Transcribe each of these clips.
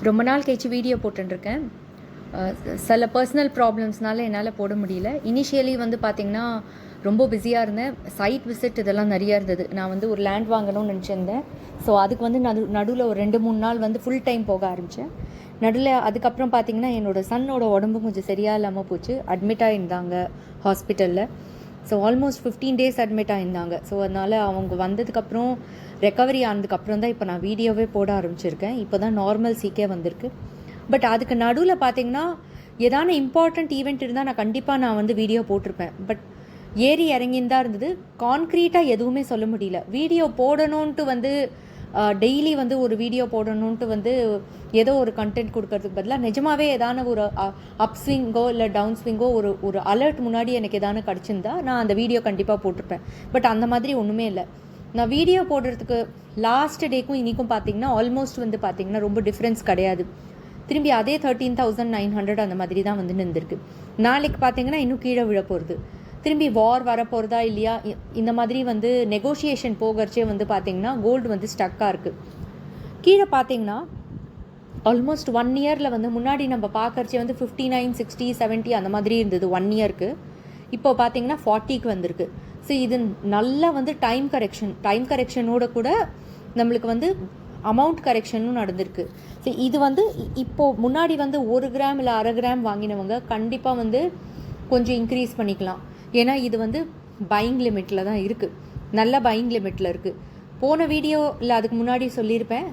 ரொம்ப நாள் கழிச்சு வீடியோ போட்டுருக்கேன். சில பர்சனல் ப்ராப்ளம்ஸ்னால என்னால் போட முடியல. இனிஷியலி வந்து பார்த்திங்கன்னா ரொம்ப பிஸியாக இருந்தேன். சைட் விசிட் இதெல்லாம் நிறையா இருந்தது. நான் வந்து ஒரு லேண்ட் வாங்கணும்னு நினச்சிருந்தேன். ஸோ அதுக்கு வந்து நடுவில் ஒரு 2-3 நாள் வந்து ஃபுல் டைம் போக ஆரம்பித்தேன். நடுவில் அதுக்கப்புறம் பார்த்திங்கன்னா என்னோடய சன்னோட உடம்பு கொஞ்சம் சரியாக இல்லாமல் போச்சு. அட்மிட் ஆகியிருந்தாங்க ஹாஸ்பிட்டலில். ஸோ ஆல்மோஸ்ட் 15 days அட்மிட் ஆகியிருந்தாங்க. ஸோ அதனால் அவங்க வந்ததுக்கப்புறம் ரெக்கவரி ஆனதுக்கப்புறம் தான் இப்போ நான் வீடியோவே போட ஆரம்பிச்சிருக்கேன். இப்போ தான் நார்மல் சீக்கே வந்திருக்கு. பட் அதுக்கு நடுவில் பார்த்திங்கன்னா ஏதான இம்பார்ட்டண்ட் ஈவெண்ட் இருந்தால் நான் வந்து வீடியோ போட்டிருப்பேன். பட் ஏறி இறங்கின்னு தான் இருந்தது. கான்க்ரீட்டாக எதுவுமே சொல்ல முடியல. வீடியோ போடணுன்ட்டு வந்து டெய்லி வந்து ஒரு வீடியோ போடணுன்ட்டு வந்து ஏதோ ஒரு கண்டென்ட் கொடுக்கறதுக்கு பதிலாக நிஜமாகவே ஏதான ஒரு அப் ஸ்விங்கோ இல்லை டவுன் ஸ்விங்கோ ஒரு அலர்ட் முன்னாடி எனக்கு ஏதான கிடச்சிருந்தா நான் அந்த வீடியோ கண்டிப்பாக போட்டிருப்பேன். பட் அந்த மாதிரி ஒன்றுமே இல்லை. நான் வீடியோ போடுறதுக்கு லாஸ்ட் டேக்கும் இன்றைக்கும் பார்த்திங்கன்னா ஆல்மோஸ்ட் வந்து பார்த்திங்கன்னா ரொம்ப டிஃப்ரென்ஸ் கிடையாது. திரும்பி அதே 13,900 அந்த மாதிரி தான் வந்து நின்றுருக்கு. நாளைக்கு பார்த்திங்கன்னா இன்னும் கீழே விழ போகிறது. திரும்பி வார் வரப்போகிறதா இல்லையா இந்த மாதிரி வந்து நெகோஷியேஷன் போகிறச்சே வந்து பார்த்திங்கன்னா கோல்டு வந்து ஸ்டக்காக இருக்குது. கீழே பார்த்திங்கன்னா ஆல்மோஸ்ட் 1 இயரில் வந்து முன்னாடி நம்ம பார்க்கறச்சே வந்து 59, 60, 70 அந்த மாதிரி இருந்தது 1 இயருக்கு. இப்போ பார்த்திங்கன்னா 40க்கு வந்திருக்கு. ஸோ இது நல்லா வந்து டைம் கரெக்ஷனோட கூட நம்மளுக்கு வந்து அமௌண்ட் கரெக்ஷனும் நடந்திருக்கு. ஸோ இது வந்து இப்போது முன்னாடி வந்து 1 கிராம் இல்லை 1/2 கிராம் வாங்கினவங்க கண்டிப்பாக வந்து கொஞ்சம் இன்க்ரீஸ் பண்ணிக்கலாம். ஏன்னா இது வந்து பையிங் லிமிட்டில் தான் இருக்குது. நல்ல பையிங் லிமிட்டில் இருக்குது. போன வீடியோ இல்லை அதுக்கு முன்னாடி சொல்லியிருப்பேன்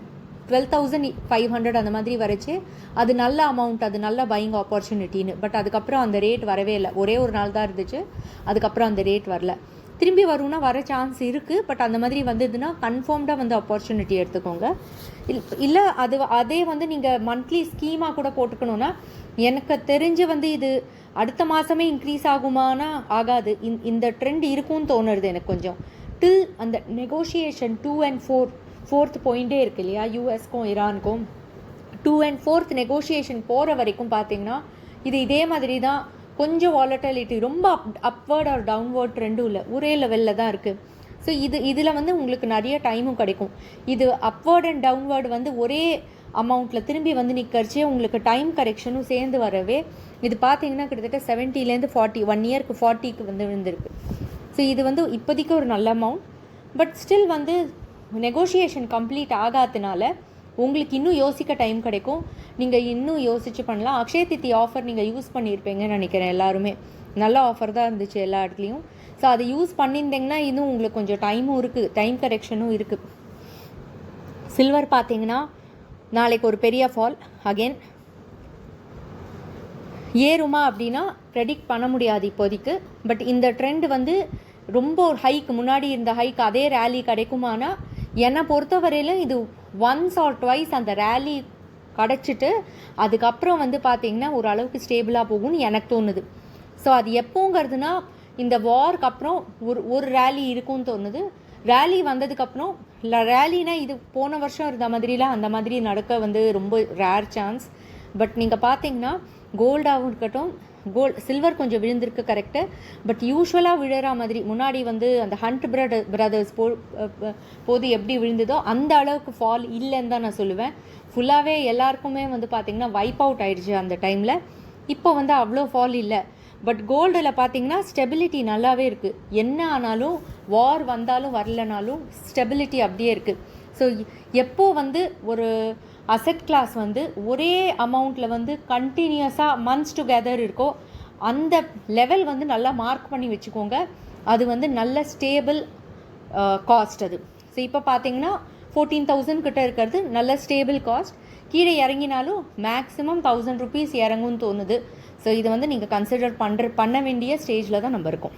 12,500 அந்த மாதிரி வரைச்சு அது நல்ல அமௌண்ட், அது நல்ல பையிங் ஆப்பர்ச்சுனிட்டின்னு. பட் அதுக்கப்புறம் அந்த ரேட் வரவே இல்லை. ஒரே ஒரு நாள் தான் இருந்துச்சு. அதுக்கப்புறம் அந்த ரேட் வரல. திரும்பி வரும்னா வர சான்ஸ் இருக்குது. பட் அந்த மாதிரி வந்ததுன்னா கன்ஃபார்ம்டாக வந்து ஆப்பர்ச்சுனிட்டி எடுத்துக்கோங்க. இல்லை அதே வந்து நீங்கள் மந்த்லி ஸ்கீமாக கூட போட்டுக்கணுன்னா எனக்கு தெரிஞ்சு வந்து இது அடுத்த மாதமே இன்க்ரீஸ் ஆகுமானா ஆகாது. இந்த ட்ரெண்ட் இருக்கும்னு தோணுறது எனக்கு கொஞ்சம். டில் அந்த நெகோஷியேஷன் 2 and 4th பாயிண்டே இருக்குது இல்லையா, யூஎஸ்க்கும் ஈரானுக்கும் 2 and 4th நெகோஷியேஷன் போகிற வரைக்கும் பார்த்திங்கன்னா இது இதே மாதிரி தான். கொஞ்சம் வாலட்டிலிட்டி ரொம்ப அப்வர்ட் ஆர் டவுன்வர்ட் ட்ரெண்டும் இல்லை, ஒரே லெவலில் தான் இருக்குது. ஸோ இதில் வந்து உங்களுக்கு நிறைய டைமும் கிடைக்கும். இது அப்வர்ட் அண்ட் டவுன்வர்டு வந்து ஒரே அமௌண்ட்டில் திரும்பி வந்து நிற்கரிச்சே உங்களுக்கு டைம் கரெக்ஷனும் சேர்ந்து வரவே இது பார்த்திங்கன்னா கிட்டத்தட்ட 70லேருந்து 40 1 இயருக்கு 40க்கு வந்து விழுந்திருக்கு. ஸோ இது வந்து இப்போதைக்கு ஒரு நல்ல அமௌண்ட். பட் ஸ்டில் வந்து நெகோஷியேஷன் கம்ப்ளீட் ஆகாததுனால உங்களுக்கு இன்னும் யோசிக்க டைம் கிடைக்கும். நீங்கள் இன்னும் யோசிச்சு பண்ணலாம். அக்ஷய தித்தி ஆஃபர் நீங்கள் யூஸ் பண்ணியிருப்பீங்கன்னு நினைக்கிறேன். எல்லாருமே நல்ல ஆஃபர் தான் இருந்துச்சு எல்லா இடத்துலையும். ஸோ அதை யூஸ் பண்ணியிருந்தீங்கன்னா இன்னும் உங்களுக்கு கொஞ்சம் டைமும் இருக்குது, டைம் கரெக்ஷனும் இருக்குது. சில்வர் பார்த்தீங்கன்னா நாளைக்கு ஒரு பெரிய ஃபால் அகெயின் ஏறுமா அப்படின்னா ப்ரெடிக்ட் பண்ண முடியாது இப்போதைக்கு. பட் இந்த ட்ரெண்ட் வந்து ரொம்ப ஒரு ஹைக்கு முன்னாடி இருந்த ஹைக்கு அதே ரேலி கிடைக்குமானா என்னை பொறுத்தவரையிலும் இது ஒன்ஸ் ஆர் ட்வைஸ் அந்த ரேலி கிடச்சிட்டு அதுக்கப்புறம் வந்து பார்த்திங்கன்னா ஓரளவுக்கு ஸ்டேபிளாக போகும்னு எனக்கு தோணுது. ஸோ அது எப்போங்கிறதுனா இந்த வார்க்கு அப்புறம் ஒரு ரேலி இருக்கும்னு தோணுது. ரேலி வந்ததுக்கப்புறம் இல்லை ரேலினா இது போன வருஷம் இருந்த மாதிரிலாம் அந்த மாதிரி நடக்க வந்து ரொம்ப ரேர் சான்ஸ். பட் நீங்கள் பார்த்தீங்கன்னா கோல்டாகவும் இருக்கட்டும், சில்வர் கொஞ்சம் விழுந்திருக்கு கரெக்டு. பட் யூஸ்வலாக விழுற மாதிரி முன்னாடி வந்து அந்த ஹண்ட் பிரதர்ஸ் போது எப்படி விழுந்ததோ அந்த அளவுக்கு ஃபால் இல்லைன்னு தான் நான் சொல்லுவேன். ஃபுல்லாகவே எல்லாருக்குமே வந்து பார்த்திங்கன்னா வைப் அவுட் ஆகிடுச்சு அந்த டைமில். இப்போ வந்து அவ்வளோ ஃபால் இல்லை. பட் கோல்டில் பார்த்திங்கன்னா ஸ்டெபிலிட்டி நல்லாவே இருக்குது. என்ன ஆனாலும் வார் வந்தாலும் வரலனாலும் ஸ்டெபிலிட்டி அப்படியே இருக்குது. ஸோ எப்போது வந்து ஒரு அசெட் கிளாஸ் வந்து ஒரே அமௌண்ட்டில் வந்து கண்டினியூஸாக மந்த்ஸ் டுகெதர் இருக்கோ அந்த லெவல் வந்து நல்லா மார்க் பண்ணி வச்சுக்கோங்க. அது வந்து நல்ல ஸ்டேபிள் காஸ்ட் அது. ஸோ இப்போ பார்த்தீங்கன்னா 14,000 கிட்ட இருக்கிறது நல்ல ஸ்டேபிள் காஸ்ட். கீழே இறங்கினாலும் மேக்ஸிமம் 1,000 rupees இறங்கும்னு தோணுது. ஸோ இதை வந்து நீங்கள் கன்சிடர் பண்ண வேண்டிய ஸ்டேஜில் தான் நம்ம இருக்கோம்.